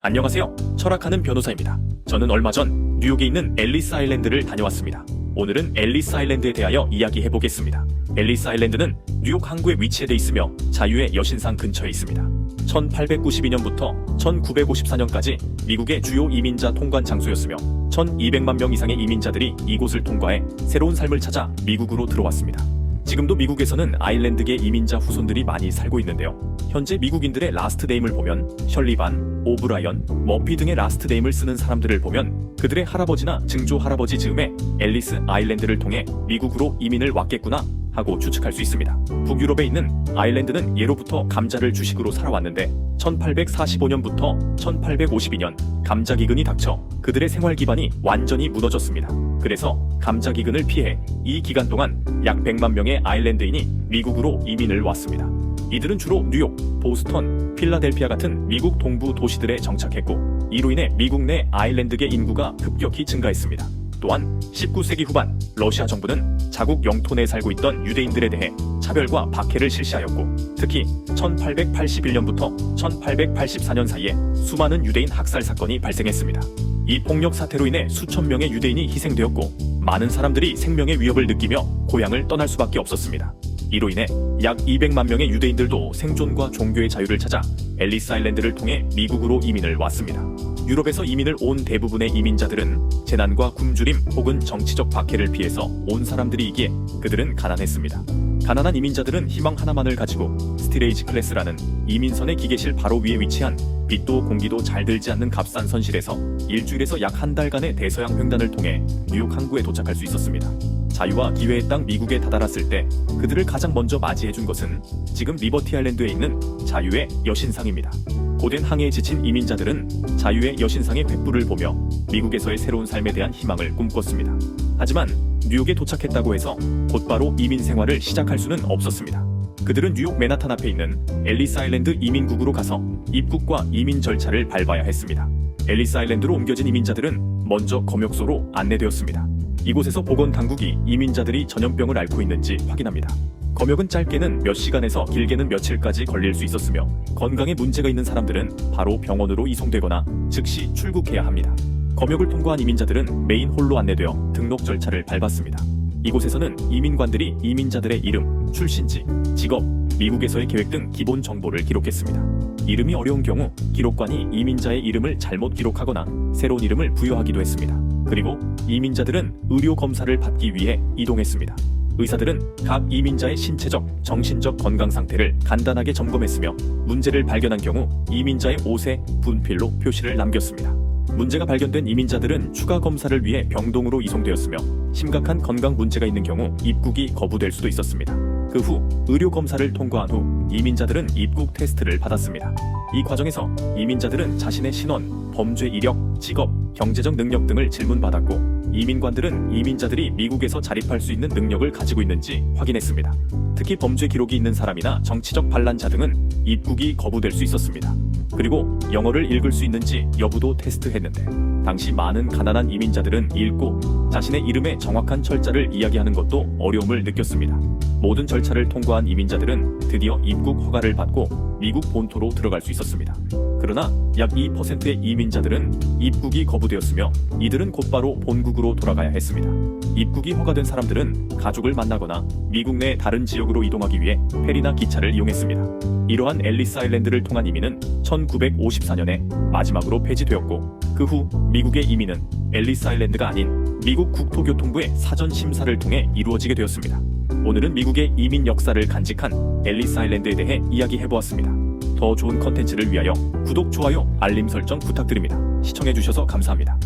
안녕하세요. 철학하는 변호사입니다. 저는 얼마 전 뉴욕에 있는 앨리스 아일랜드를 다녀왔습니다. 오늘은 앨리스 아일랜드에 대하여 이야기해보겠습니다. 앨리스 아일랜드는 뉴욕 항구에 위치해 있으며 자유의 여신상 근처에 있습니다. 1892년부터 1954년까지 미국의 주요 이민자 통관 장소였으며 1200만 명 이상의 이민자들이 이곳을 통과해 새로운 삶을 찾아 미국으로 들어왔습니다. 지금도 미국에서는 아일랜드계 이민자 후손들이 많이 살고 있는데요. 현재 미국인들의 라스트 네임을 보면 셜리반, 오브라이언, 머피 등의 라스트 네임을 쓰는 사람들을 보면 그들의 할아버지나 증조 할아버지 즈음에 앨리스 아일랜드를 통해 미국으로 이민을 왔겠구나 하고 추측할 수 있습니다. 북유럽에 있는 아일랜드는 예로부터 감자를 주식으로 살아왔는데 1845년부터 1852년 감자 기근이 닥쳐 그들의 생활 기반이 완전히 무너졌습니다. 그래서 감자 기근을 피해 이 기간 동안 약 100만 명의 아일랜드인이 미국으로 이민을 왔습니다. 이들은 주로 뉴욕, 보스턴, 필라델피아 같은 미국 동부 도시들에 정착했고 이로 인해 미국 내 아일랜드계 인구가 급격히 증가했습니다. 또한 19세기 후반 러시아 정부는 자국 영토 내에 살고 있던 유대인들에 대해 차별과 박해를 실시하였고 특히 1881년부터 1884년 사이에 수많은 유대인 학살 사건이 발생했습니다. 이 폭력 사태로 인해 수천 명의 유대인이 희생되었고 많은 사람들이 생명의 위협을 느끼며 고향을 떠날 수밖에 없었습니다. 이로 인해 약 200만 명의 유대인들도 생존과 종교의 자유를 찾아 앨리스 아일랜드를 통해 미국으로 이민을 왔습니다. 유럽에서 이민을 온 대부분의 이민자들은 재난과 굶주림 혹은 정치적 박해를 피해서 온 사람들이기에 그들은 가난했습니다. 가난한 이민자들은 희망 하나만을 가지고 스틸에이지 클래스라는 이민선의 기계실 바로 위에 위치한 빛도 공기도 잘 들지 않는 값싼 선실에서 일주일에서 약 한 달간의 대서양 횡단을 통해 뉴욕 항구에 도착할 수 있었습니다. 자유와 기회의 땅 미국에 다다랐을 때 그들을 가장 먼저 맞이해준 것은 지금 리버티 아일랜드에 있는 자유의 여신상입니다. 고된 항해에 지친 이민자들은 자유의 여신상의 횃불을 보며 미국에서의 새로운 삶에 대한 희망을 꿈꿨습니다. 하지만 뉴욕에 도착했다고 해서 곧바로 이민 생활을 시작할 수는 없었습니다. 그들은 뉴욕 맨하탄 앞에 있는 앨리스 아일랜드 이민국으로 가서 입국과 이민 절차를 밟아야 했습니다. 앨리스 아일랜드로 옮겨진 이민자들은 먼저 검역소로 안내되었습니다. 이곳에서 보건당국이 이민자들이 전염병을 앓고 있는지 확인합니다. 검역은 짧게는 몇 시간에서 길게는 며칠까지 걸릴 수 있었으며 건강에 문제가 있는 사람들은 바로 병원으로 이송되거나 즉시 출국해야 합니다. 검역을 통과한 이민자들은 메인 홀로 안내되어 등록 절차를 밟았습니다. 이곳에서는 이민관들이 이민자들의 이름, 출신지, 직업, 미국에서의 계획 등 기본 정보를 기록했습니다. 이름이 어려운 경우 기록관이 이민자의 이름을 잘못 기록하거나 새로운 이름을 부여하기도 했습니다. 그리고 이민자들은 의료 검사를 받기 위해 이동했습니다. 의사들은 각 이민자의 신체적, 정신적 건강 상태를 간단하게 점검했으며 문제를 발견한 경우 이민자의 옷에 분필로 표시를 남겼습니다. 문제가 발견된 이민자들은 추가 검사를 위해 병동으로 이송되었으며 심각한 건강 문제가 있는 경우 입국이 거부될 수도 있었습니다. 그 후 의료 검사를 통과한 후 이민자들은 입국 테스트를 받았습니다. 이 과정에서 이민자들은 자신의 신원, 범죄 이력, 직업, 경제적 능력 등을 질문받았고 이민관들은 이민자들이 미국에서 자립할 수 있는 능력을 가지고 있는지 확인했습니다. 특히 범죄 기록이 있는 사람이나 정치적 반란자 등은 입국이 거부될 수 있었습니다. 그리고 영어를 읽을 수 있는지 여부도 테스트했는데 당시 많은 가난한 이민자들은 읽고 자신의 이름의 정확한 철자를 이야기하는 것도 어려움을 느꼈습니다. 모든 절차를 통과한 이민자들은 드디어 입국 허가를 받고 미국 본토로 들어갈 수 있었습니다. 그러나 약 2%의 이민자들은 입국이 거부되었으며 이들은 곧바로 본국으로 돌아가야 했습니다. 입국이 허가된 사람들은 가족을 만나거나 미국 내 다른 지역으로 이동하기 위해 페리나 기차를 이용했습니다. 이러한 앨리스 아일랜드를 통한 이민은 1954년에 마지막으로 폐지되었고 그 후 미국의 이민은 앨리스 아일랜드가 아닌 미국 국토교통부의 사전 심사를 통해 이루어지게 되었습니다. 오늘은 미국의 이민 역사를 간직한 앨리스 아일랜드에 대해 이야기해보았습니다. 더 좋은 컨텐츠를 위하여 구독, 좋아요, 알림 설정 부탁드립니다. 시청해주셔서 감사합니다.